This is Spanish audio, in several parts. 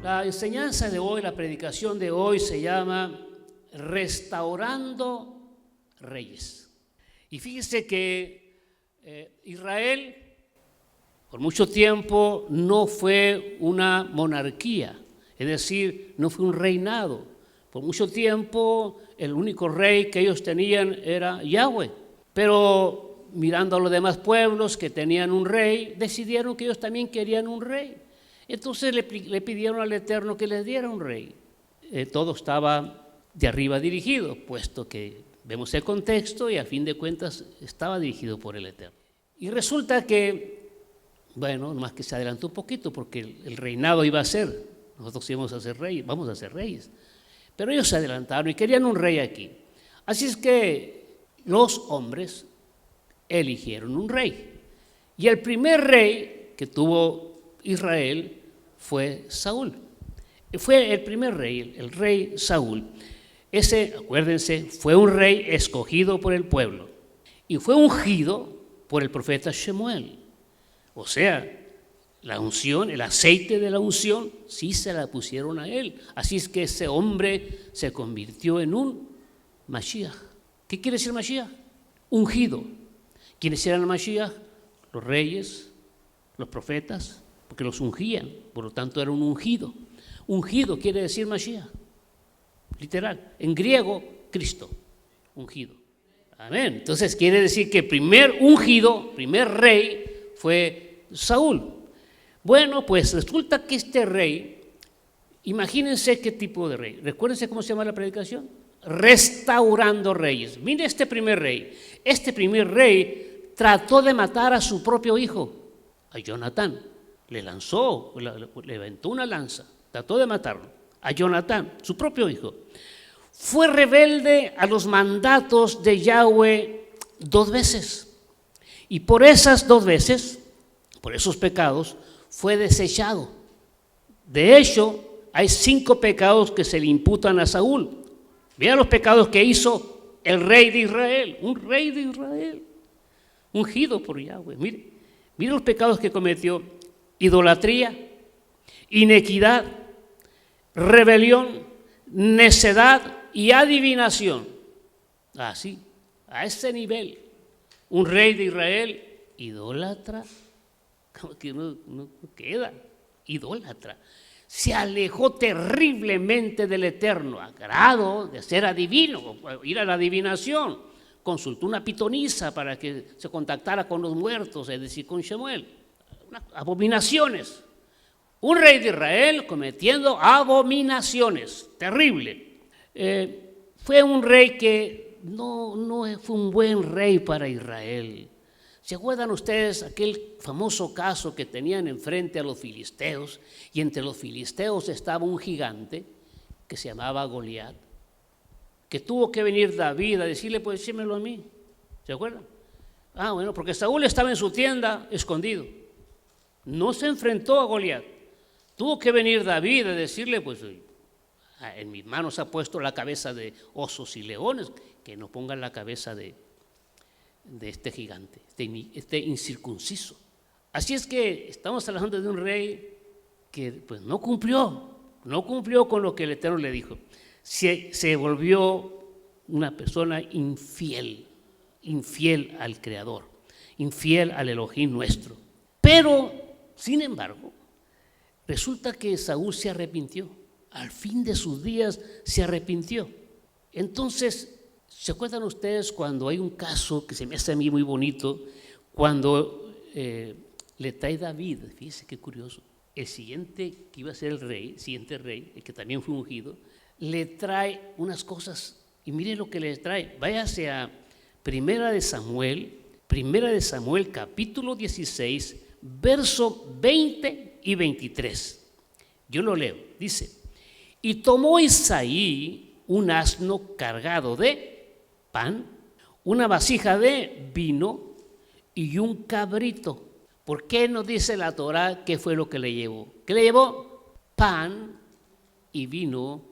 La enseñanza de hoy, la predicación de hoy se llama Restaurando Reyes. Y fíjese que Israel por mucho tiempo no fue una monarquía, es decir, no fue un reinado. Por mucho tiempo el único rey que ellos tenían era Yahweh. Pero mirando a los demás pueblos que tenían un rey, decidieron que ellos también querían un rey. Entonces le pidieron al Eterno que les diera un rey. Todo estaba de arriba dirigido, puesto que vemos el contexto y a fin de cuentas estaba dirigido por el Eterno. Y resulta que, bueno, nomás que se adelantó un poquito porque el reinado iba a ser, nosotros íbamos a ser reyes, vamos a ser reyes. Pero ellos se adelantaron y querían un rey aquí. Así es que los hombres eligieron un rey. Y el primer rey que tuvo Israel fue Saúl. Fue el primer rey, el rey Saúl. Ese, acuérdense, fue un rey escogido por el pueblo y fue ungido por el profeta Shemuel. O sea, la unción, el aceite de la unción, sí se la pusieron a él. Así es que ese hombre se convirtió en un Mashiach. ¿Qué quiere decir Mashiach? Ungido. ¿Quiénes eran el Mashiach? Los reyes, los profetas, porque los ungían, por lo tanto era un ungido. Ungido quiere decir Mashiach, literal. En griego, Cristo, ungido. Amén. Entonces quiere decir que primer ungido, primer rey fue Saúl. Bueno, pues resulta que este rey, imagínense qué tipo de rey. Recuérdense cómo se llama la predicación. Restaurando reyes. Mire este primer rey. Este primer rey trató de matar a su propio hijo, a Jonatán. Le lanzó, le aventó una lanza, trató de matarlo. A Jonatán, su propio hijo. Fue rebelde a los mandatos de Yahweh 2 veces. Y por esas 2 veces, por esos pecados, fue desechado. De hecho, hay 5 pecados que se le imputan a Saúl. Vean los pecados que hizo el rey de Israel, un rey de Israel, ungido por Yahweh. Mire los pecados que cometió: idolatría, inequidad, rebelión, necedad y adivinación. Así, a ese nivel, un rey de Israel, idólatra, como que no queda, idólatra. Se alejó terriblemente del Eterno, a grado de ser adivino, ir a la adivinación. Consultó una pitonisa para que se contactara con los muertos, es decir, con Shemuel. Abominaciones. Un rey de Israel cometiendo abominaciones, terrible. Fue un rey que no fue un buen rey para Israel. ¿Se acuerdan ustedes aquel famoso caso que tenían enfrente a los filisteos? Y entre los filisteos estaba un gigante que se llamaba Goliat, que tuvo que venir David a decirle: pues échemelo a mí. ¿Se acuerdan? Bueno, porque Saúl estaba en su tienda escondido. No se enfrentó a Goliat. Tuvo que venir David a decirle: pues en mis manos ha puesto la cabeza de osos y leones, que no pongan la cabeza de este gigante, este incircunciso. Así es que estamos hablando de un rey que pues no cumplió con lo que el Eterno le dijo. Se volvió una persona infiel al Creador, infiel al Elohim nuestro. Pero, sin embargo, resulta que Saúl se arrepintió. Al fin de sus días se arrepintió. Entonces, ¿se acuerdan ustedes cuando hay un caso que se me hace a mí muy bonito? Cuando le trae David, fíjese qué curioso, el siguiente que iba a ser el siguiente rey, el que también fue ungido, le trae unas cosas, y mire lo que le trae. Váyase a Primera de Samuel capítulo 16, verso 20 y 23. Yo lo leo, dice: y tomó Isaí un asno cargado de pan, una vasija de vino y un cabrito. ¿Por qué nos dice la Torá qué fue lo que le llevó? ¿Qué le llevó? Pan y vino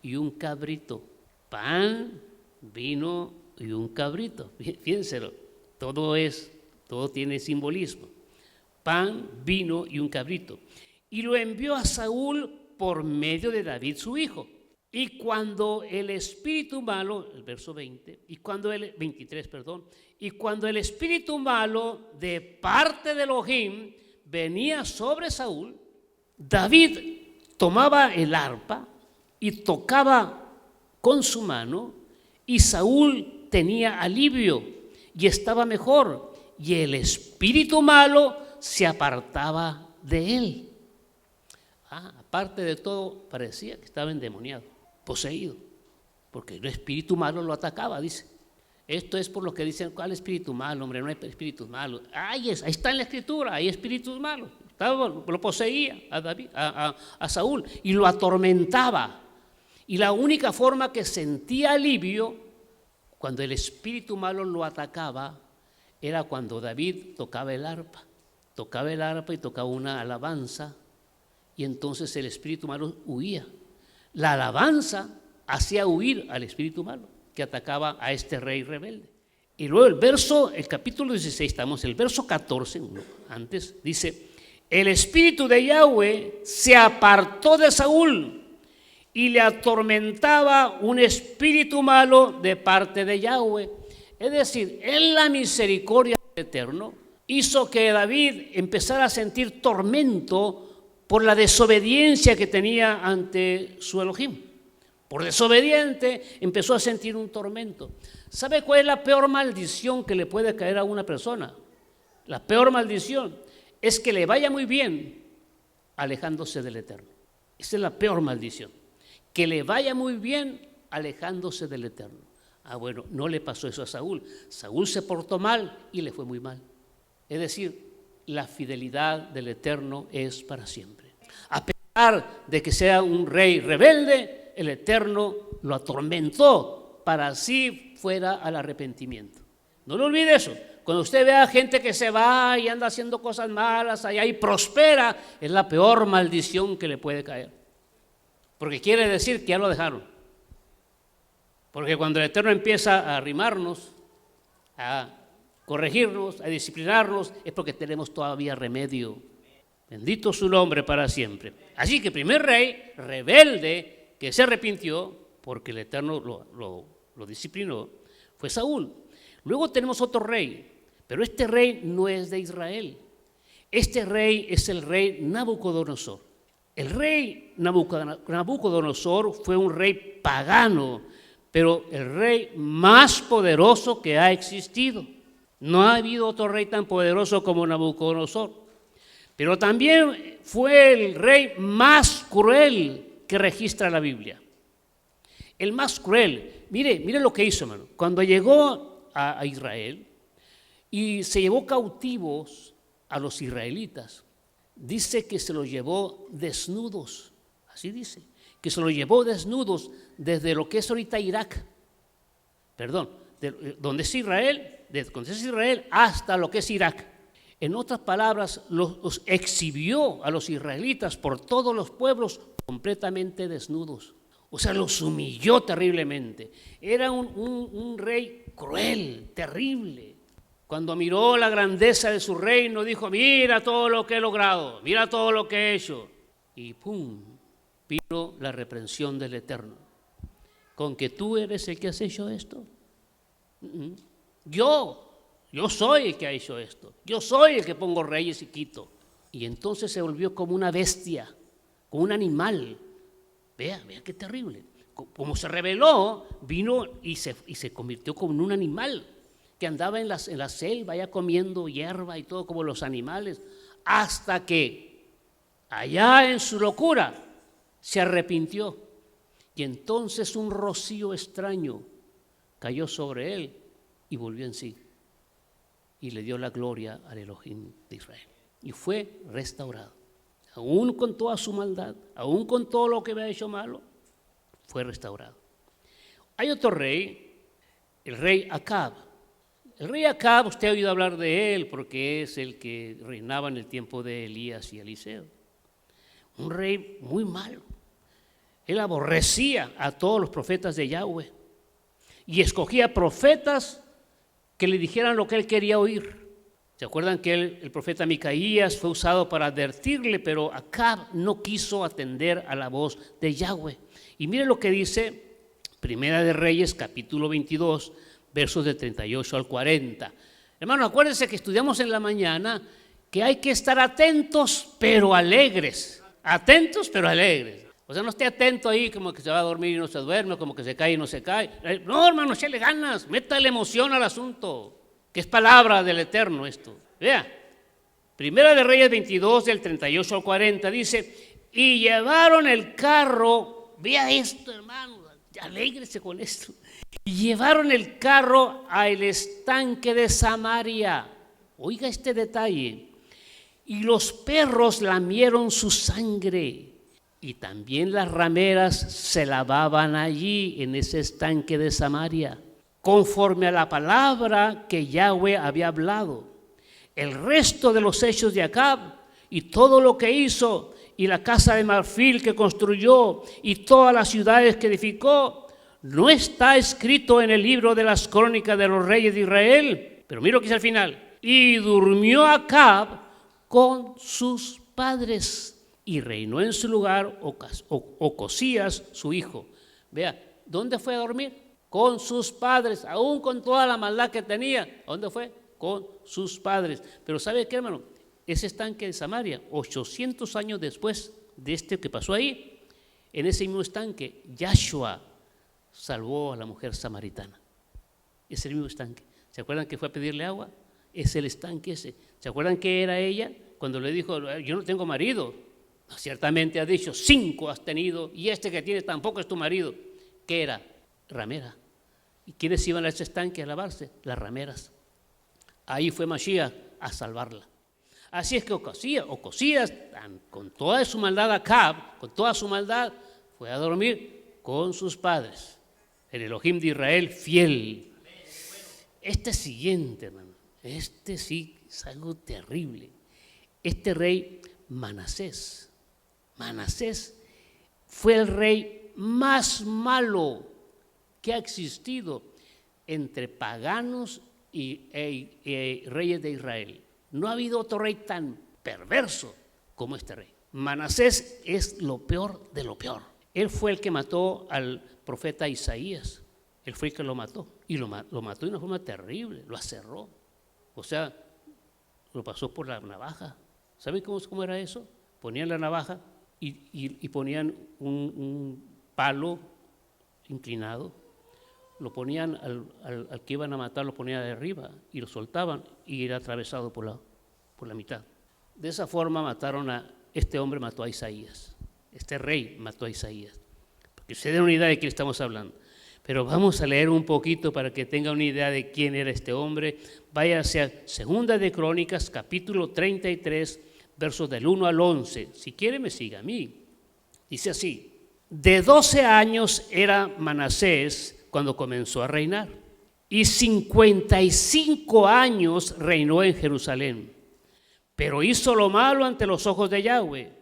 y un cabrito. Pan, vino y un cabrito. Fíjenselo, todo tiene simbolismo. Pan, vino y un cabrito. Y lo envió a Saúl por medio de David su hijo. Y cuando el espíritu malo, el verso 20, 23, y cuando el espíritu malo de parte de Elohim venía sobre Saúl, David tomaba el arpa y tocaba con su mano, y Saúl tenía alivio y estaba mejor, y el espíritu malo se apartaba de él. Aparte de todo, parecía que estaba endemoniado, poseído, porque el espíritu malo lo atacaba, dice. Esto es por lo que dicen, ¿cuál espíritu malo? Hombre, no hay espíritus malos. Ahí está en la escritura, hay espíritus malos. Lo poseía a David, a Saúl, y lo atormentaba. Y la única forma que sentía alivio cuando el espíritu malo lo atacaba era cuando David tocaba el arpa y tocaba una alabanza, y entonces el espíritu malo huía. La alabanza hacía huir al espíritu malo que atacaba a este rey rebelde. Y luego el capítulo 16, estamos en el verso 14, antes, dice: el espíritu de Yahweh se apartó de Saúl y le atormentaba un espíritu malo de parte de Yahweh. Es decir, en la misericordia del Eterno hizo que David empezara a sentir tormento por la desobediencia que tenía ante su Elohim. Por desobediente empezó a sentir un tormento. ¿Sabe cuál es la peor maldición que le puede caer a una persona? La peor maldición es que le vaya muy bien alejándose del Eterno. Esa es la peor maldición. Que le vaya muy bien alejándose del Eterno. Bueno, no le pasó eso a Saúl. Saúl se portó mal y le fue muy mal. Es decir, la fidelidad del Eterno es para siempre. A pesar de que sea un rey rebelde, el Eterno lo atormentó para así fuera al arrepentimiento. No lo olvide eso. Cuando usted ve a gente que se va y anda haciendo cosas malas allá y prospera, es la peor maldición que le puede caer. Porque quiere decir que ya lo dejaron. Porque cuando el Eterno empieza a arrimarnos, a corregirnos, a disciplinarnos, es porque tenemos todavía remedio. Bendito su nombre para siempre. Así que el primer rey rebelde que se arrepintió, porque el Eterno lo disciplinó, fue Saúl. Luego tenemos otro rey, pero este rey no es de Israel. Este rey es el rey Nabucodonosor. El rey Nabucodonosor fue un rey pagano, pero el rey más poderoso que ha existido. No ha habido otro rey tan poderoso como Nabucodonosor. Pero también fue el rey más cruel que registra la Biblia. El más cruel. Mire lo que hizo, hermano. Cuando llegó a Israel y se llevó cautivos a los israelitas, dice que se los llevó desnudos. Así dice, que se los llevó desnudos desde lo que es ahorita Irak. Perdón, donde es Israel, desde donde es Israel hasta lo que es Irak. En otras palabras, los exhibió a los israelitas por todos los pueblos completamente desnudos. O sea, los humilló terriblemente. Era un rey cruel, terrible. Cuando miró la grandeza de su reino, dijo: mira todo lo que he logrado, mira todo lo que he hecho. Y ¡pum!, vino la reprensión del Eterno. ¿Con que tú eres el que has hecho esto? Yo soy el que ha hecho esto. Yo soy el que pongo reyes y quito. Y entonces se volvió como una bestia, como un animal. Vea qué terrible. Como se rebeló, vino y se convirtió como en un animal que andaba en la selva ya comiendo hierba y todo como los animales, hasta que allá en su locura se arrepintió. Y entonces un rocío extraño cayó sobre él y volvió en sí. Y le dio la gloria al Elohim de Israel. Y fue restaurado. Aún con toda su maldad, aún con todo lo que había hecho malo, fue restaurado. Hay otro rey, el rey Acab. El rey Acab, usted ha oído hablar de él porque es el que reinaba en el tiempo de Elías y Eliseo. Un rey muy malo. Él aborrecía a todos los profetas de Yahweh y escogía profetas que le dijeran lo que él quería oír. ¿Se acuerdan que el profeta Micaías fue usado para advertirle, pero Acab no quiso atender a la voz de Yahweh? Y mire lo que dice Primera de Reyes, capítulo 22, versos de 38 al 40. Hermano, acuérdense que estudiamos en la mañana que hay que estar atentos, pero alegres. Atentos, pero alegres. O sea, no esté atento ahí como que se va a dormir y no se duerme, como que se cae y no se cae. No, hermano, échale ganas, métale emoción al asunto, que es palabra del Eterno esto. Vea, Primera de Reyes 22, del 38 al 40, dice, y llevaron el carro, vea esto, hermano, alégrese con esto. Y llevaron el carro al estanque de Samaria. Oiga este detalle. Y los perros lamieron su sangre. Y también las rameras se lavaban allí en ese estanque de Samaria, conforme a la palabra que Yahweh había hablado. El resto de los hechos de Acab y todo lo que hizo, y la casa de marfil que construyó, y todas las ciudades que edificó, no está escrito en el libro de las crónicas de los reyes de Israel. Pero mira lo que dice al final. Y durmió Acab con sus padres, y reinó en su lugar Ocosías, su hijo. Vea, ¿dónde fue a dormir? Con sus padres, aún con toda la maldad que tenía. ¿Dónde fue? Con sus padres. Pero ¿sabe qué, hermano? Ese estanque de Samaria, 800 años después de este que pasó ahí, en ese mismo estanque, Yahshua salvó a la mujer samaritana. Es el mismo estanque. ¿Se acuerdan que fue a pedirle agua? Es el estanque ese. ¿Se acuerdan qué era ella? Cuando le dijo, yo no tengo marido. No, ciertamente ha dicho, 5 has tenido, y este que tienes tampoco es tu marido. ¿Qué era? Ramera. ¿Y quiénes iban a ese estanque a lavarse? Las rameras. Ahí fue Mashiach a salvarla. Así es que Ocosías, con toda su maldad, Acab, con toda su maldad, fue a dormir con sus padres. El Elohim de Israel fiel. Este siguiente, hermano, este sí es algo terrible. Este rey Manasés fue el rey más malo que ha existido entre paganos y reyes de Israel. No ha habido otro rey tan perverso como este rey. Manasés es lo peor de lo peor. Él fue el que mató al profeta Isaías. Él fue el que lo mató. Y lo mató de una forma terrible. Lo aserró. O sea, lo pasó por la navaja. ¿Saben cómo era eso? Ponían la navaja y ponían un palo inclinado. Lo ponían al que iban a matar, lo ponían de arriba y lo soltaban y era atravesado por la mitad. De esa forma mataron este hombre mató a Isaías, este rey mató a Isaías. Porque se den una idea de quién estamos hablando. Pero vamos a leer un poquito para que tengan una idea de quién era este hombre. Váyase a Segunda de Crónicas, capítulo 33, versos del 1 al 11. Si quiere me siga a mí. Dice así, de 12 años era Manasés cuando comenzó a reinar, y 55 años reinó en Jerusalén. Pero hizo lo malo ante los ojos de Yahweh,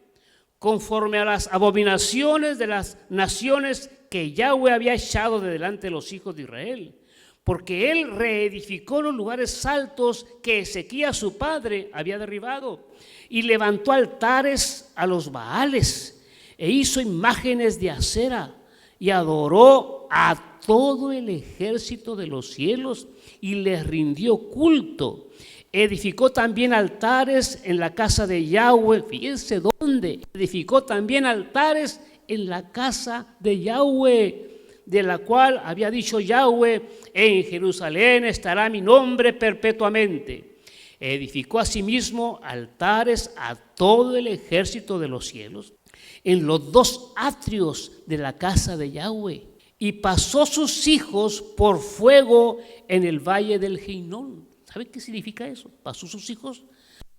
conforme a las abominaciones de las naciones que Yahweh había echado de delante de los hijos de Israel, porque él reedificó los lugares altos que Ezequías su padre había derribado, y levantó altares a los Baales, e hizo imágenes de acera, y adoró a todo el ejército de los cielos, y les rindió culto. Edificó también altares en la casa de Yahweh. Fíjense dónde. Edificó también altares en la casa de Yahweh, de la cual había dicho Yahweh, en Jerusalén estará mi nombre perpetuamente. Edificó asimismo altares a todo el ejército de los cielos en los 2 atrios de la casa de Yahweh, y pasó sus hijos por fuego en el valle del Hinón. ¿Sabe qué significa eso? Pasó sus hijos,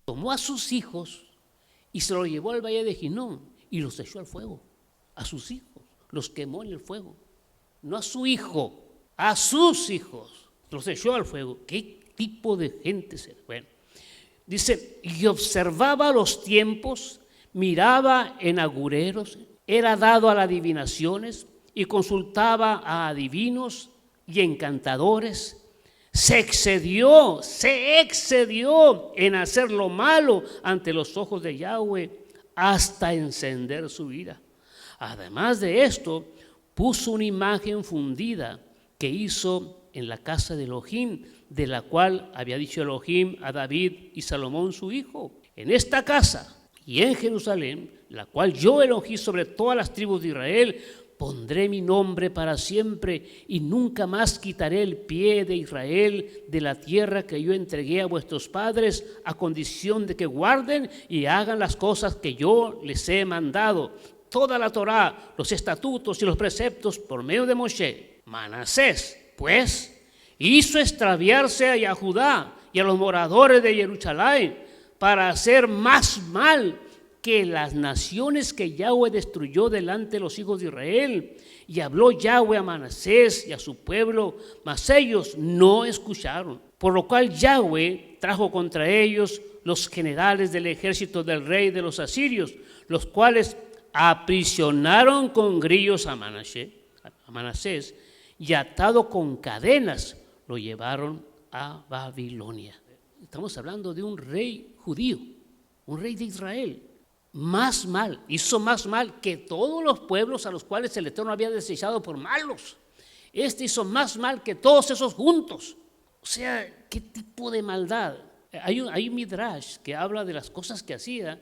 tomó a sus hijos y se los llevó al valle de Hinón y los echó al fuego. A sus hijos los quemó en el fuego. No a su hijo, a sus hijos los echó al fuego. ¿Qué tipo de gente será? Bueno, dice, y observaba los tiempos, miraba en agureros, era dado a las adivinaciones y consultaba a adivinos y encantadores. se excedió en hacer lo malo ante los ojos de Yahweh hasta encender su ira. Además de esto, puso una imagen fundida que hizo en la casa de Elohim, de la cual había dicho Elohim a David y Salomón su hijo: en esta casa y en Jerusalén, la cual yo elogí sobre todas las tribus de Israel, pondré mi nombre para siempre, y nunca más quitaré el pie de Israel de la tierra que yo entregué a vuestros padres, a condición de que guarden y hagan las cosas que yo les he mandado, toda la Torá, los estatutos y los preceptos por medio de Moshe. Manasés, pues, hizo extraviarse a Judá y a los moradores de Jerusalén para hacer más mal que las naciones que Yahweh destruyó delante de los hijos de Israel. Y habló Yahweh a Manasés y a su pueblo, mas ellos no escucharon. Por lo cual Yahweh trajo contra ellos los generales del ejército del rey de los asirios, los cuales aprisionaron con grillos a Manasés, y atado con cadenas lo llevaron a Babilonia. Estamos hablando de un rey judío, un rey de Israel. Hizo más mal que todos los pueblos a los cuales el Eterno había desechado por malos. Este hizo más mal que todos esos juntos. O sea, ¿qué tipo de maldad? Hay un midrash que habla de las cosas que hacía,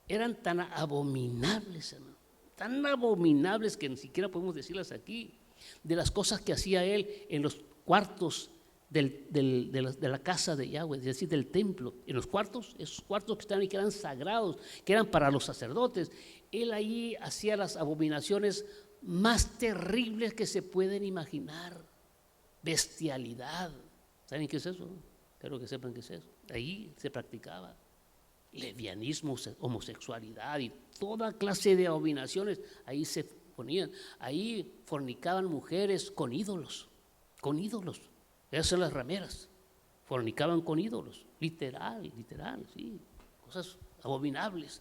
eran tan abominables, hermano, tan abominables que ni siquiera podemos decirlas aquí, de las cosas que hacía él en los cuartos de la casa de Yahweh, es decir, del templo. En los cuartos, esos cuartos que estaban ahí, que eran sagrados, que eran para los sacerdotes, él ahí hacía las abominaciones más terribles que se pueden imaginar. Bestialidad. ¿Saben qué es eso? Espero que sepan qué es eso. Ahí se practicaba lesbianismo, homosexualidad y toda clase de abominaciones. Ahí se ponían, ahí fornicaban mujeres con ídolos. Esas son las rameras, fornicaban con ídolos, literal, sí, cosas abominables.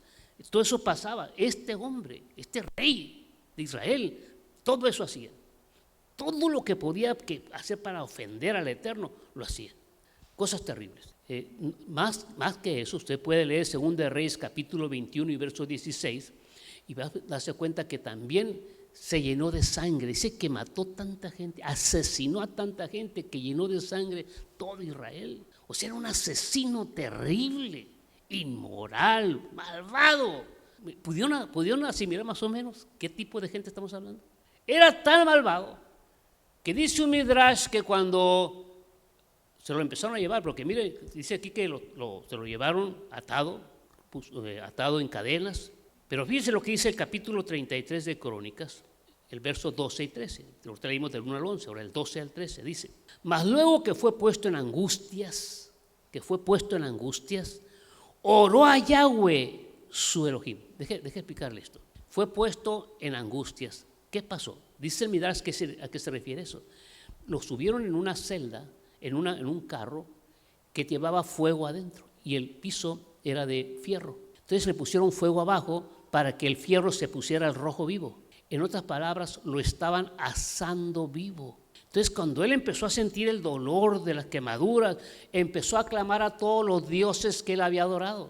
Todo eso pasaba. Este hombre, este rey de Israel, todo eso hacía. Todo lo que podía hacer para ofender al Eterno, lo hacía. Cosas terribles. Más que eso, usted puede leer 2 de Reyes capítulo 21 y verso 16 y va a darse cuenta que también se llenó de sangre. Dice que mató tanta gente, asesinó a tanta gente que llenó de sangre todo Israel. O sea, era un asesino terrible, inmoral, malvado. ¿Pudieron asimilar más o menos qué tipo de gente estamos hablando? Era tan malvado que dice un midrash que cuando se lo empezaron a llevar, porque mire, dice aquí que se lo llevaron atado en cadenas. Pero fíjense lo que dice el capítulo 33 de Crónicas, el verso 12 y 13. Lo traímos del 1 al 11, ahora el 12 al 13 dice: mas luego que fue puesto en angustias, oró a Yahweh su Elohim. Deje explicarle esto. Fue puesto en angustias. ¿Qué pasó? Dice el Midrash a qué se refiere eso. Lo subieron en una celda, en un carro que llevaba fuego adentro y el piso era de fierro. Entonces le pusieron fuego abajo para que el fierro se pusiera al rojo vivo. En otras palabras, lo estaban asando vivo. Entonces, cuando él empezó a sentir el dolor de las quemaduras, empezó a clamar a todos los dioses que él había adorado,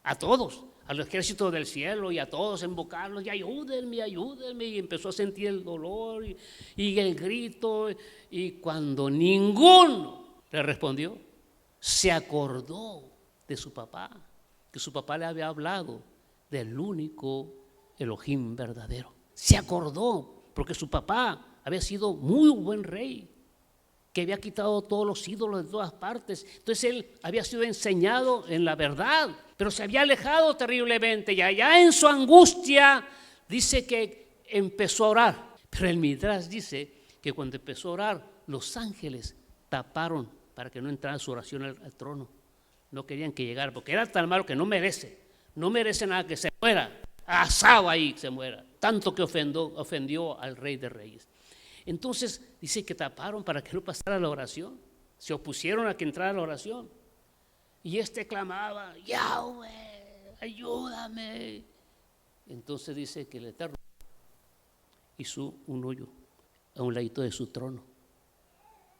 a todos, al ejército del cielo y a todos, invocarlos y ayúdenme, y empezó a sentir el dolor y el grito, y cuando ninguno le respondió, se acordó de su papá, que su papá le había hablado del único Elohim verdadero. Se acordó porque su papá había sido muy buen rey, que había quitado todos los ídolos de todas partes. Entonces él había sido enseñado en la verdad, pero se había alejado terriblemente, y allá en su angustia dice que empezó a orar. Pero el Midrash dice que cuando empezó a orar, los ángeles taparon para que no entrara su oración al trono. No querían que llegara, porque era tan malo que no merece nada, que se muera, asado ahí, se muera. Tanto que ofendió al Rey de Reyes. Entonces dice que taparon para que no pasara la oración, se opusieron a que entrara la oración. Y clamaba: Yahweh, ayúdame. Entonces dice que el Eterno hizo un hoyo a un ladito de su trono.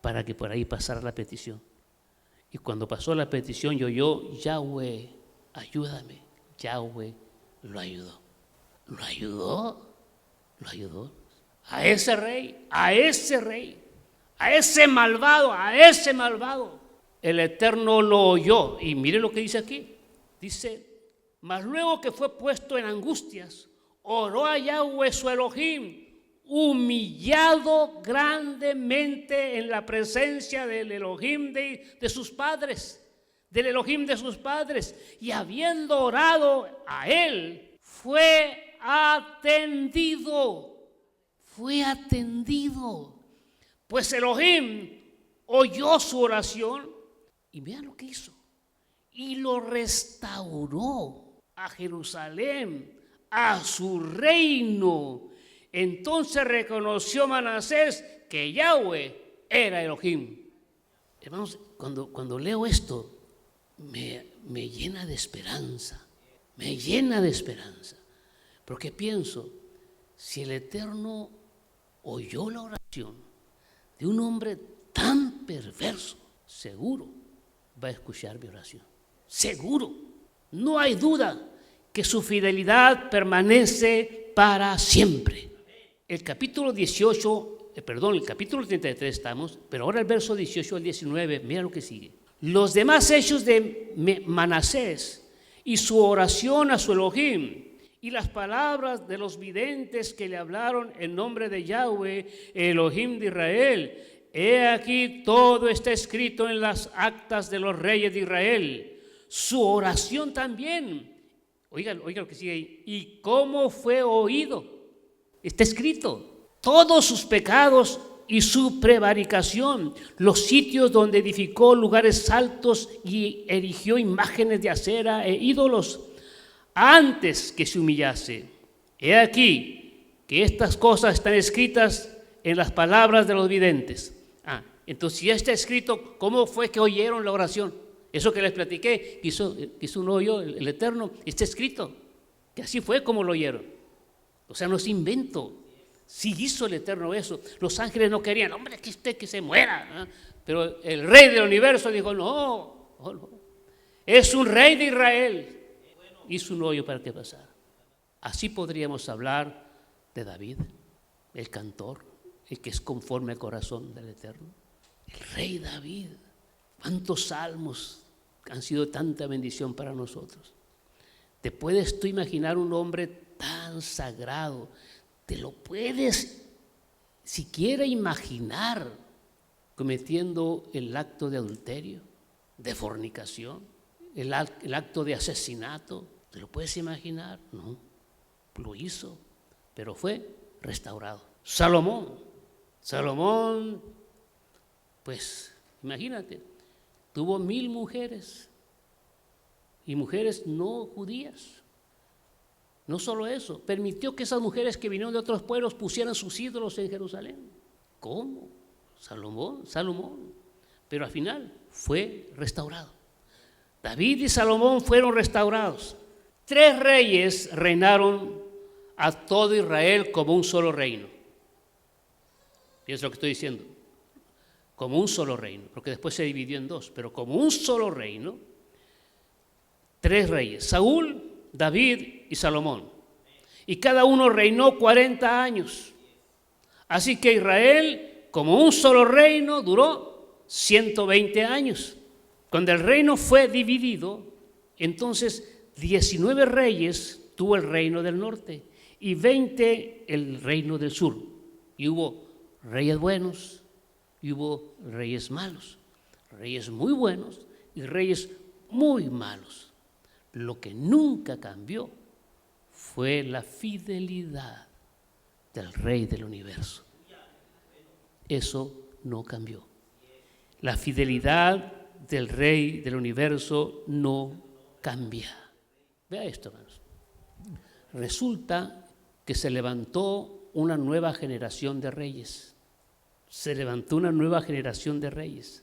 para que por ahí pasara la petición. Y cuando pasó la petición, yo oyó, Yahweh, ayúdame. Yahweh lo ayudó. Lo ayudó. Lo ayudó. A ese rey, a ese rey, a ese malvado, a ese malvado. El Eterno lo oyó. Y mire lo que dice aquí. Dice, mas luego que fue puesto en angustias, oró a Yahweh su Elohim, humillado grandemente en la presencia del Elohim de sus padres, del Elohim de sus padres, y habiendo orado a él, fue atendido, pues Elohim oyó su oración, y vean lo que hizo, y lo restauró a Jerusalén, a su reino. Entonces reconoció Manasés que Yahweh era Elohim. Hermanos, cuando leo esto, me llena de esperanza, porque pienso, si el Eterno oyó la oración de un hombre tan perverso, seguro va a escuchar mi oración, seguro, no hay duda que su fidelidad permanece para siempre. El capítulo 33 estamos, pero ahora el verso 18 al 19, mira lo que sigue. Los demás hechos de Manasés y su oración a su Elohim y las palabras de los videntes que le hablaron en nombre de Yahweh, Elohim de Israel, he aquí todo está escrito en las actas de los reyes de Israel. Su oración también. Oiga lo que sigue ahí. ¿Y cómo fue oído? Está escrito. Todos sus pecados y su prevaricación, los sitios donde edificó lugares altos y erigió imágenes de acera e ídolos, antes que se humillase. He aquí que estas cosas están escritas en las palabras de los videntes. Entonces, si ya está escrito, ¿cómo fue que oyeron la oración? Eso que les platiqué, hizo un hoyo el Eterno, está escrito, que así fue como lo oyeron. O sea, no es invento. Sí hizo el Eterno eso. Los ángeles no querían, hombre, que se muera. Pero el Rey del universo dijo, no, es un Rey de Israel. Hizo un hoyo para que pasara. Así podríamos hablar de David, el cantor, el que es conforme al corazón del Eterno. El Rey David. ¿Cuántos salmos han sido tanta bendición para nosotros? ¿Te puedes tú imaginar un hombre tan sagrado? ¿Te lo puedes siquiera imaginar cometiendo el acto de adulterio, de fornicación, el acto de asesinato? ¿Te lo puedes imaginar? No, lo hizo, pero fue restaurado. Salomón, pues imagínate, tuvo 1000 mujeres y mujeres no judías. No solo eso, permitió que esas mujeres que vinieron de otros pueblos pusieran sus ídolos en Jerusalén. ¿Cómo? Salomón. Pero al final fue restaurado. David y Salomón fueron restaurados. 3 reyes reinaron a todo Israel como un solo reino. Piensa lo que estoy diciendo. Como un solo reino, porque después se dividió en 2, pero como un solo reino, 3 reyes, Saúl, David y Salomón. Y cada uno reinó 40 años. Así que Israel, como un solo reino, duró 120 años. Cuando el reino fue dividido, entonces 19 reyes tuvo el reino del norte y 20 el reino del sur. Y hubo reyes buenos y hubo reyes malos, reyes muy buenos y reyes muy malos. Lo que nunca cambió fue la fidelidad del Rey del universo. Eso no cambió. La fidelidad del Rey del universo no cambia. Vea esto, hermanos. Resulta que se levantó una nueva generación de reyes. Se levantó una nueva generación de reyes.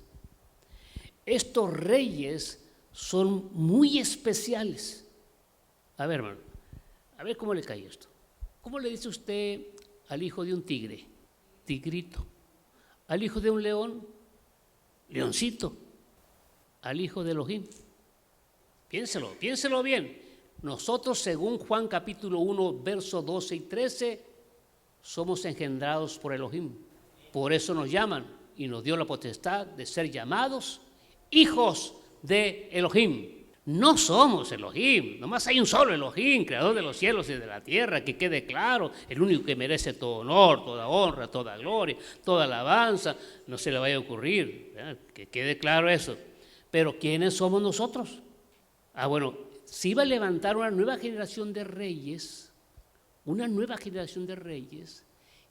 Estos reyes son muy especiales. A ver, hermano, a ver cómo le cae esto. ¿Cómo le dice usted al hijo de un tigre? Tigrito. Al hijo de un león, leoncito, al hijo de Elohim. Piénselo bien. Nosotros, según Juan capítulo 1, versos 12 y 13, somos engendrados por Elohim. Por eso nos llaman y nos dio la potestad de ser llamados hijos de Elohim. No somos Elohim, nomás hay un solo Elohim, creador de los cielos y de la tierra, que quede claro, el único que merece todo honor, toda honra, toda gloria, toda alabanza. No se le vaya a ocurrir, ¿verdad? Que quede claro eso. Pero ¿quiénes somos nosotros? Bueno, se iba a levantar una nueva generación de reyes,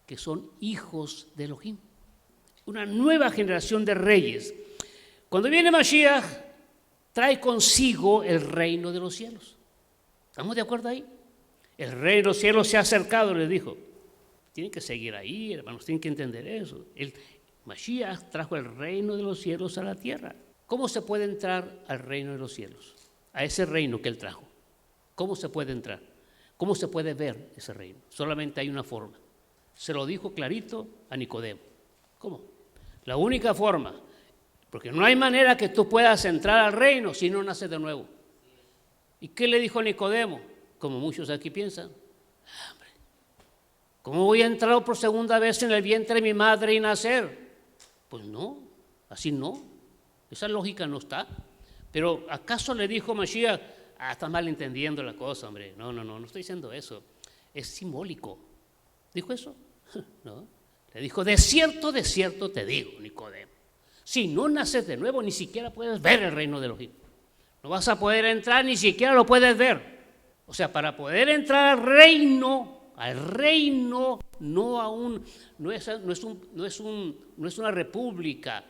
que son hijos de Elohim. Una nueva generación de reyes. Cuando viene Mashiach, trae consigo el reino de los cielos. ¿Estamos de acuerdo ahí? El reino de los cielos se ha acercado, les dijo. Tienen que seguir ahí, hermanos, tienen que entender eso. El Mashiach trajo el reino de los cielos a la tierra. ¿Cómo se puede entrar al reino de los cielos? A ese reino que él trajo. ¿Cómo se puede entrar? ¿Cómo se puede ver ese reino? Solamente hay una forma. Se lo dijo clarito a Nicodemo. ¿Cómo? La única forma, porque no hay manera que tú puedas entrar al reino si no naces de nuevo. ¿Y qué le dijo Nicodemo? Como muchos aquí piensan, hombre, ¿cómo voy a entrar por segunda vez en el vientre de mi madre y nacer? Pues no, así no, esa lógica no está. Pero ¿acaso le dijo Mashiach? Estás mal entendiendo la cosa, hombre. No estoy diciendo eso, es simbólico. ¿Dijo eso? No, le dijo, de cierto te digo, Nicodemo, si no naces de nuevo, ni siquiera puedes ver el reino de Elohim. No vas a poder entrar, ni siquiera lo puedes ver. O sea, para poder entrar al reino, no es una república,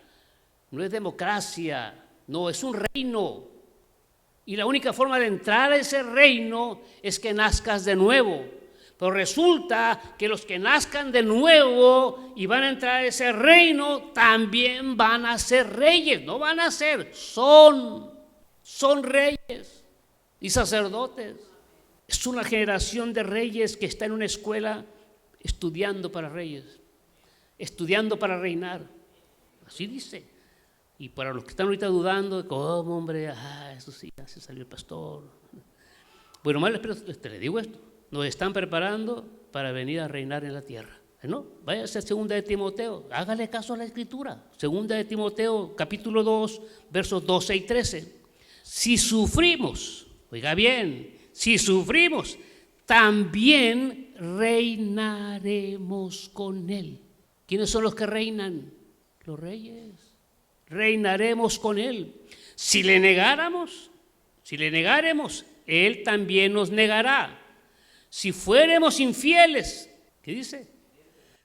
no es democracia, no, es un reino. Y la única forma de entrar a ese reino es que nazcas de nuevo. Pero resulta que los que nazcan de nuevo y van a entrar a ese reino también van a ser reyes. No van a ser, son reyes y sacerdotes. Es una generación de reyes que está en una escuela estudiando para reyes, estudiando para reinar. Así dice. Y para los que están ahorita dudando, ¿cómo, hombre? Eso sí, ya se salió el pastor. Bueno, mal le digo esto. Nos están preparando para venir a reinar en la tierra. ¿No? Váyase a 2 de Timoteo, hágale caso a la Escritura. 2 de Timoteo, capítulo 2, versos 12 y 13. Si sufrimos, oiga bien, si sufrimos, también reinaremos con Él. ¿Quiénes son los que reinan? Los reyes. Reinaremos con Él. Si le negáramos, Él también nos negará. Si fuéramos infieles, ¿qué dice?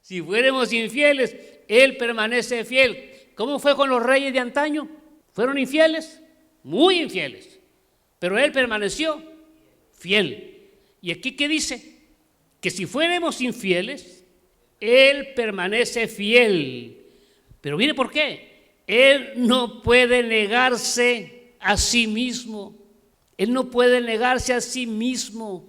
Si fuéramos infieles, Él permanece fiel. ¿Cómo fue con los reyes de antaño? ¿Fueron infieles? Muy infieles. Pero Él permaneció fiel. ¿Y aquí qué dice? Que si fuéramos infieles, Él permanece fiel. Pero mire por qué. Él no puede negarse a sí mismo. Él no puede negarse a sí mismo.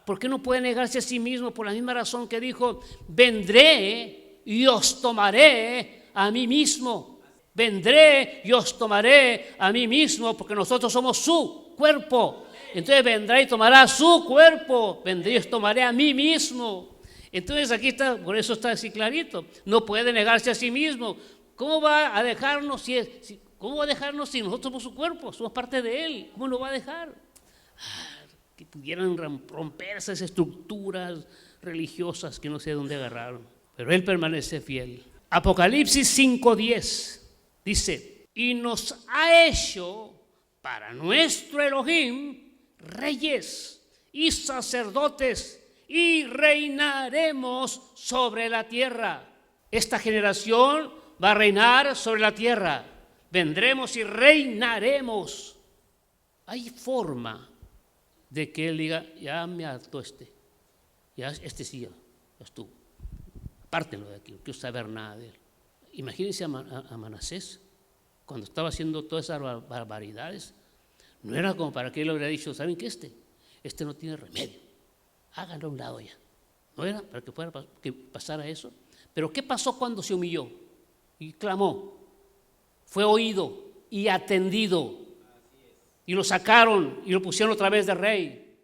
¿Por qué no puede negarse a sí mismo? Por la misma razón que dijo, vendré y os tomaré a mí mismo. Vendré y os tomaré a mí mismo, porque nosotros somos su cuerpo. Entonces vendrá y tomará su cuerpo. Vendré y os tomaré a mí mismo. Entonces aquí está, por eso está así clarito. No puede negarse a sí mismo. ¿Cómo va a dejarnos si nosotros somos su cuerpo? Somos parte de Él. ¿Cómo nos va a dejar? Que pudieran romper esas estructuras religiosas que no sé dónde agarraron. Pero Él permanece fiel. Apocalipsis 5:10 dice, y nos ha hecho para nuestro Elohim reyes y sacerdotes y reinaremos sobre la tierra. Esta generación va a reinar sobre la tierra. Vendremos y reinaremos. Hay forma de que Él diga, ya me hartó ya este sí ya estuvo, apártenlo de aquí, no quiero saber nada de él. Imagínense a Manasés, cuando estaba haciendo todas esas barbaridades, no era como para que él hubiera dicho, ¿saben qué? Este no tiene remedio, háganlo a un lado ya. No era para que pasara eso. Pero ¿qué pasó cuando se humilló y clamó? fue oído y atendido. Y lo sacaron y lo pusieron otra vez de rey.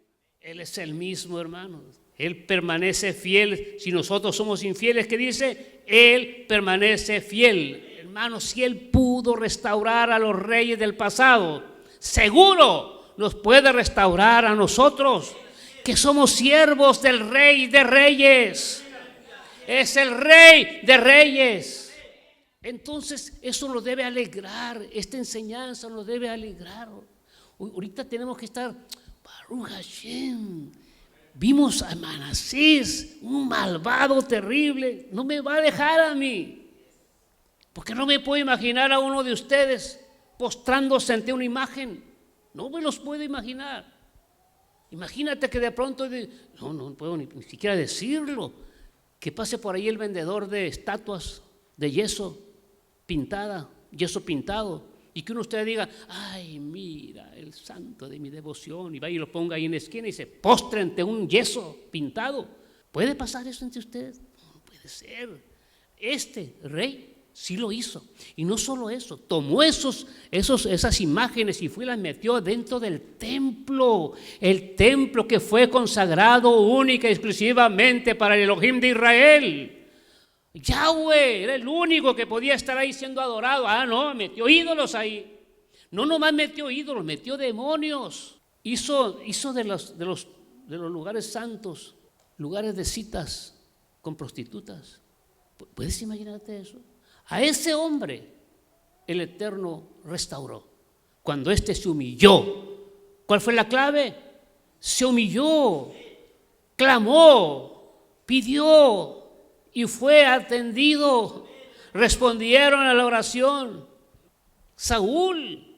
Él es el mismo, hermanos. Él permanece fiel. Si nosotros somos infieles, ¿qué dice? Él permanece fiel. Hermanos, si Él pudo restaurar a los reyes del pasado, seguro nos puede restaurar a nosotros, que somos siervos del Rey de Reyes. Es el Rey de Reyes. Entonces, eso nos debe alegrar. Esta enseñanza nos debe alegrar. Ahorita tenemos que estar, Baruch Hashem. Vimos a Manasés, un malvado terrible. No me va a dejar a mí. Porque no me puedo imaginar a uno de ustedes postrándose ante una imagen. No me los puedo imaginar. Imagínate que de pronto, no puedo ni siquiera decirlo, que pase por ahí el vendedor de estatuas de yeso pintada, yeso pintado, y que uno de ustedes diga, ay, mira, el santo de mi devoción, y vaya y lo ponga ahí en la esquina y se postre ante un yeso pintado. ¿Puede pasar eso entre ustedes? No puede ser. Este rey sí lo hizo. Y no solo eso, tomó esas imágenes y fue y las metió dentro del templo. El templo que fue consagrado única y exclusivamente para el Elohim de Israel. Yahweh era el único que podía estar ahí siendo adorado. No, metió ídolos ahí. No nomás metió ídolos, metió demonios. Hizo de los lugares santos, lugares de citas con prostitutas. ¿Puedes imaginarte eso? A ese hombre el Eterno restauró. Cuando éste se humilló. ¿Cuál fue la clave? Se humilló, clamó, pidió y fue atendido. Respondieron a la oración. Saúl,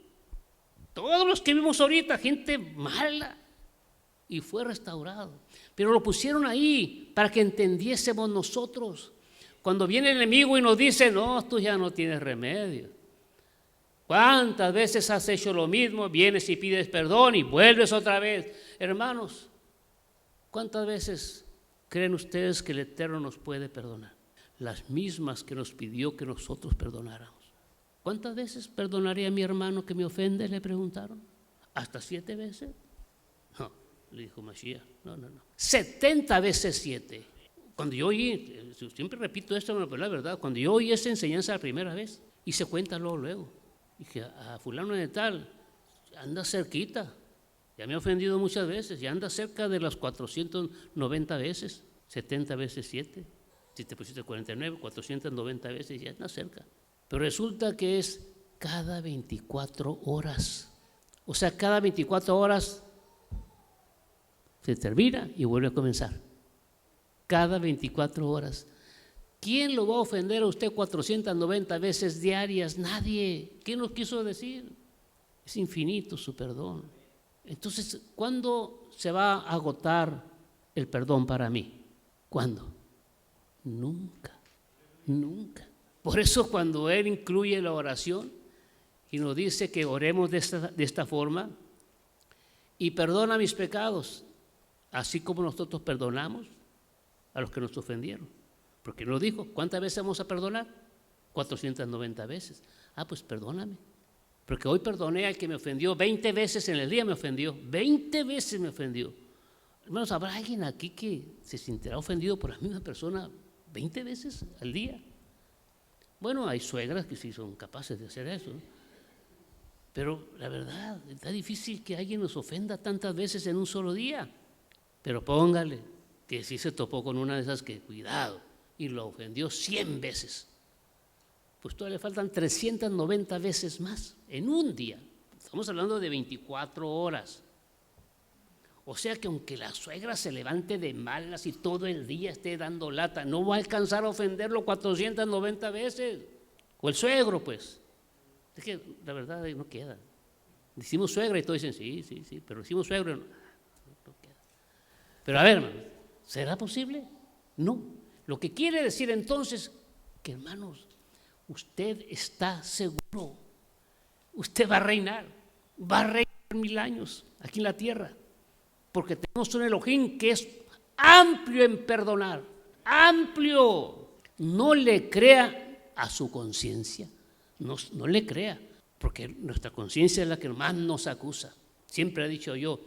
todos los que vimos ahorita, gente mala, y fue restaurado. Pero lo pusieron ahí para que entendiésemos nosotros. Cuando viene el enemigo y nos dice, no, tú ya no tienes remedio. ¿Cuántas veces has hecho lo mismo? Vienes y pides perdón y vuelves otra vez. Hermanos, ¿cuántas veces creen ustedes que el Eterno nos puede perdonar? Las mismas que nos pidió que nosotros perdonáramos. ¿Cuántas veces perdonaría a mi hermano que me ofende? Le preguntaron. ¿Hasta 7 veces? No, le dijo Mashiach. No. 70 veces 7. Cuando yo oí, siempre repito esto, pero la verdad, cuando yo oí esa enseñanza la primera vez, y se cuenta luego, dije, a fulano de tal, anda cerquita, ya me ha ofendido muchas veces, ya anda cerca de las 490 veces, 70 veces 7, si te pusiste 49, 490 veces, ya anda cerca. Pero resulta que es cada 24 horas, o sea, cada 24 horas se termina y vuelve a comenzar. Cada 24 horas. ¿Quién lo va a ofender a usted 490 veces diarias? Nadie. ¿Quién nos quiso decir? Es infinito su perdón. Entonces, ¿cuándo se va a agotar el perdón para mí? ¿Cuándo? Nunca. Por eso cuando Él incluye la oración y nos dice que oremos de esta forma, y perdona mis pecados, así como nosotros perdonamos a los que nos ofendieron. Porque nos dijo, ¿cuántas veces vamos a perdonar? 490 veces. Pues perdóname. Porque hoy perdoné al que me ofendió 20 veces en el día, me ofendió. 20 veces me ofendió. Hermanos, ¿habrá alguien aquí que se sentirá ofendido por la misma persona 20 veces al día? Bueno, hay suegras que sí son capaces de hacer eso, ¿no? Pero la verdad, está difícil que alguien nos ofenda tantas veces en un solo día. Pero póngale que sí se topó con una de esas que, cuidado, y lo ofendió 100 veces. Pues todavía le faltan 390 veces más en un día. Estamos hablando de 24 horas. O sea que aunque la suegra se levante de malas y todo el día esté dando lata, no va a alcanzar a ofenderlo 490 veces. O el suegro, pues. Es que la verdad no queda. Decimos suegra y todos dicen, sí, pero decimos suegro, no queda. Pero a ver, hermano, ¿será posible? No. Lo que quiere decir entonces que, hermanos, usted está seguro. Usted va a reinar 1000 años aquí en la tierra, porque tenemos un Elohim que es amplio en perdonar, amplio. No le crea a su conciencia, No le crea, porque nuestra conciencia es la que más nos acusa. Siempre he dicho yo,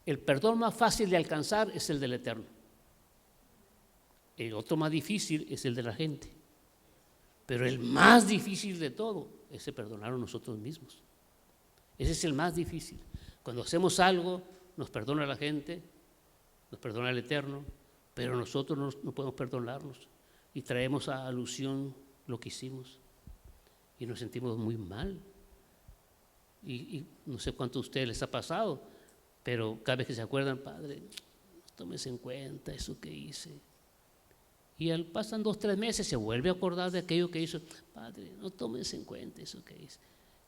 el perdón más fácil de alcanzar es el del Eterno. El otro más difícil es el de la gente. Pero el más difícil de todo es el perdonar a nosotros mismos. Ese es el más difícil. Cuando hacemos algo, nos perdona la gente, nos perdona el Eterno, pero nosotros no podemos perdonarnos y traemos a alusión lo que hicimos y nos sentimos muy mal. Y no sé cuánto a ustedes les ha pasado, pero cada vez que se acuerdan, Padre, tómese en cuenta eso que hice. Y pasan 2 o 3 meses, se vuelve a acordar de aquello que hizo. Padre, no tomes en cuenta eso que hice.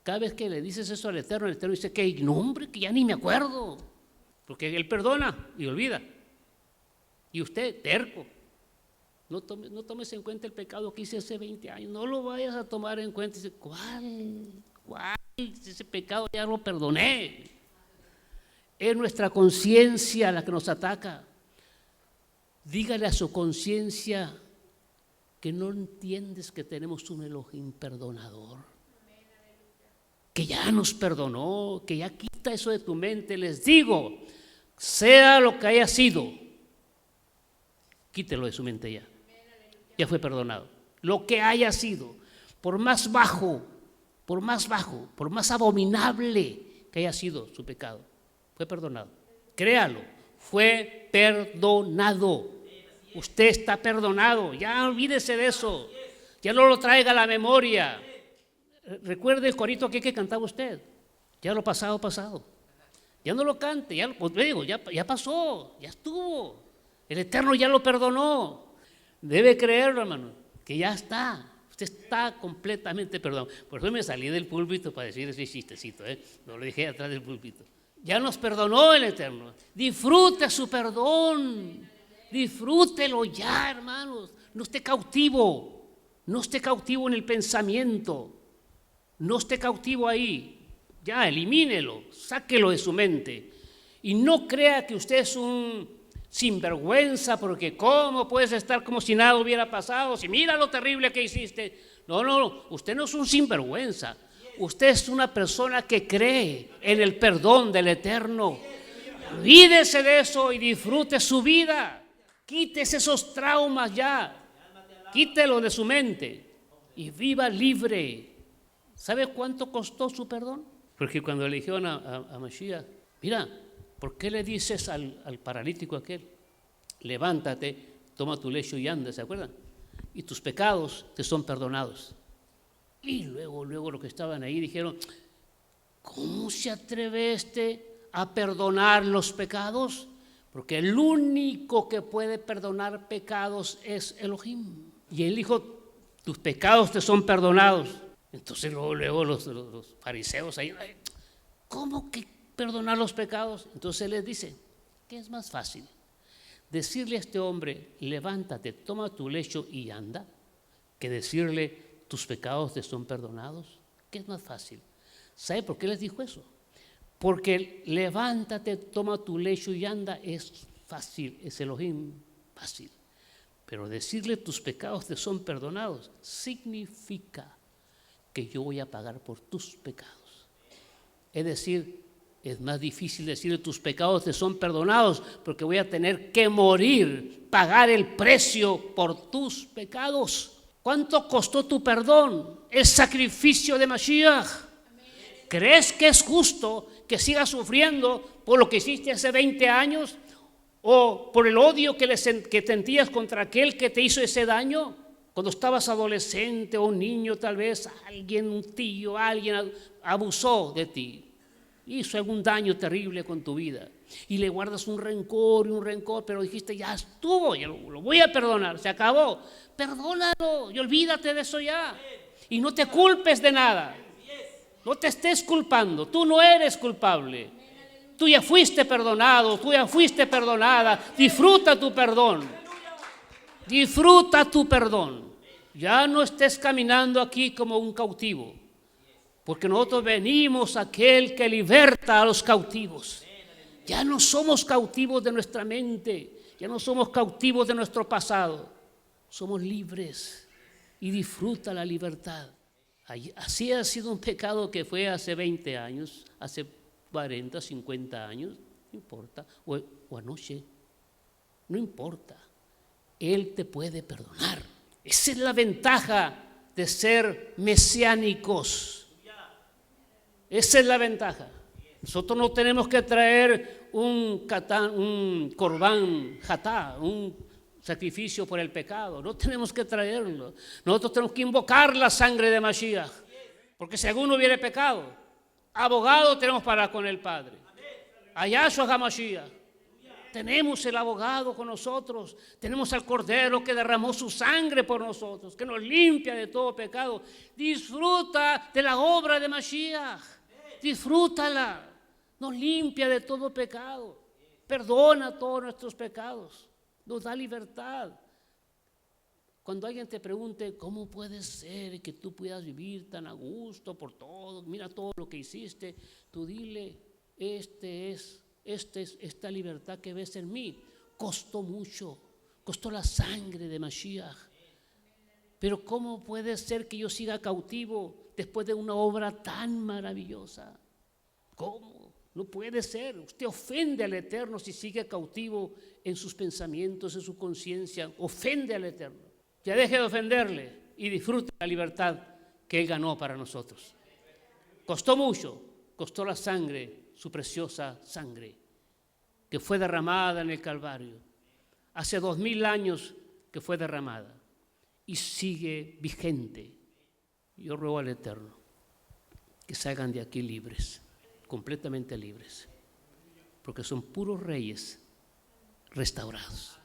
Cada vez que le dices eso al Eterno, el Eterno dice que no, hombre, que ya ni me acuerdo. Porque Él perdona y olvida. Y usted, terco, no tomes en cuenta el pecado que hice hace 20 años. No lo vayas a tomar en cuenta. Dice, ¿cuál? Ese pecado ya lo perdoné. Es nuestra conciencia la que nos ataca. Dígale a su conciencia que no entiendes que tenemos un Elohim perdonador, que ya nos perdonó, que ya quita eso de tu mente. Les digo, sea lo que haya sido, quítelo de su mente ya. Ya fue perdonado. Lo que haya sido, por más bajo, por más abominable que haya sido su pecado, fue perdonado. Créalo, fue perdonado. Usted está perdonado, ya olvídese de eso, ya no lo traiga a la memoria. Recuerde el corito que cantaba usted, ya lo pasado, ya no lo cante, pues le digo, ya pasó, ya estuvo, el Eterno ya lo perdonó. Debe creerlo, hermano, que ya está, usted está completamente perdonado. Por eso me salí del púlpito para decir ese chistecito, no lo dije atrás del púlpito. Ya nos perdonó el Eterno, disfrute su perdón. Disfrútelo ya, hermanos. No esté cautivo en el pensamiento, no esté cautivo ahí. Ya, elimínelo, sáquelo de su mente. Y no crea que usted es un sinvergüenza, porque ¿cómo puedes estar como si nada hubiera pasado? Si mira lo terrible que hiciste. No, usted no es un sinvergüenza. Usted es una persona que cree en el perdón del Eterno. Olvídese de eso y disfrute su vida. Quítese esos traumas ya, quítelo de su mente y viva libre. ¿Sabe cuánto costó su perdón? Porque cuando le dijeron a Mashiach, mira, ¿por qué le dices al paralítico aquel? Levántate, toma tu lecho y anda, ¿se acuerdan? Y tus pecados te son perdonados. Y luego los que estaban ahí dijeron, ¿cómo se atreve a perdonar los pecados? Porque el único que puede perdonar pecados es Elohim. Y él dijo, tus pecados te son perdonados. Entonces luego los fariseos ahí, ¿cómo que perdonar los pecados? Entonces él les dice, ¿qué es más fácil? Decirle a este hombre, levántate, toma tu lecho y anda, que decirle, tus pecados te son perdonados. ¿Qué es más fácil? ¿Sabe por qué les dijo eso? Porque levántate, toma tu lecho y anda es fácil, es Elohim fácil. Pero decirle tus pecados te son perdonados significa que yo voy a pagar por tus pecados. Es decir, es más difícil decirle tus pecados te son perdonados porque voy a tener que morir, pagar el precio por tus pecados. ¿Cuánto costó tu perdón? El sacrificio de Mashiach. ¿Crees que es justo que sigas sufriendo por lo que hiciste hace 20 años o por el odio que sentías contra aquel que te hizo ese daño? Cuando estabas adolescente o un niño, tal vez alguien, un tío, alguien abusó de ti, hizo algún daño terrible con tu vida y le guardas un rencor, pero dijiste, ya estuvo, ya lo voy a perdonar, se acabó. Perdónalo y olvídate de eso ya y no te culpes de nada. No te estés culpando, tú no eres culpable. Tú ya fuiste perdonado, tú ya fuiste perdonada. Disfruta tu perdón. Disfruta tu perdón. Ya no estés caminando aquí como un cautivo, porque nosotros venimos a aquel que liberta a los cautivos. Ya no somos cautivos de nuestra mente, ya no somos cautivos de nuestro pasado. Somos libres y disfruta la libertad. Así ha sido un pecado que fue hace 20 años, hace 40, 50 años, no importa, o anoche, no importa. Él te puede perdonar. Esa es la ventaja de ser mesiánicos. Esa es la ventaja. Nosotros no tenemos que traer un corbán jatá, un sacrificio por el pecado. No tenemos que traerlo. Nosotros tenemos que invocar la sangre de Mashiach. Porque si alguno hubiere pecado, abogado tenemos para con el Padre. Yahshua HaMashiach. Tenemos el abogado con nosotros. Tenemos al Cordero que derramó su sangre por nosotros, que nos limpia de todo pecado. Disfruta de la obra de Mashiach. Disfrútala. Nos limpia de todo pecado. Perdona todos nuestros pecados. Nos da libertad. Cuando alguien te pregunte, ¿cómo puede ser que tú puedas vivir tan a gusto por todo? Mira todo lo que hiciste. Tú dile, esta libertad que ves en mí costó mucho, costó la sangre de Mashiach. Pero ¿cómo puede ser que yo siga cautivo después de una obra tan maravillosa? ¿Cómo? No puede ser. Usted ofende al Eterno si sigue cautivo en sus pensamientos, en su conciencia. Ofende al Eterno. Ya deje de ofenderle y disfrute la libertad que Él ganó para nosotros. Costó mucho, costó la sangre, su preciosa sangre, que fue derramada en el Calvario. Hace 2000 años que fue derramada y sigue vigente. Yo ruego al Eterno que salgan de aquí libres, completamente libres, porque son puros reyes restaurados.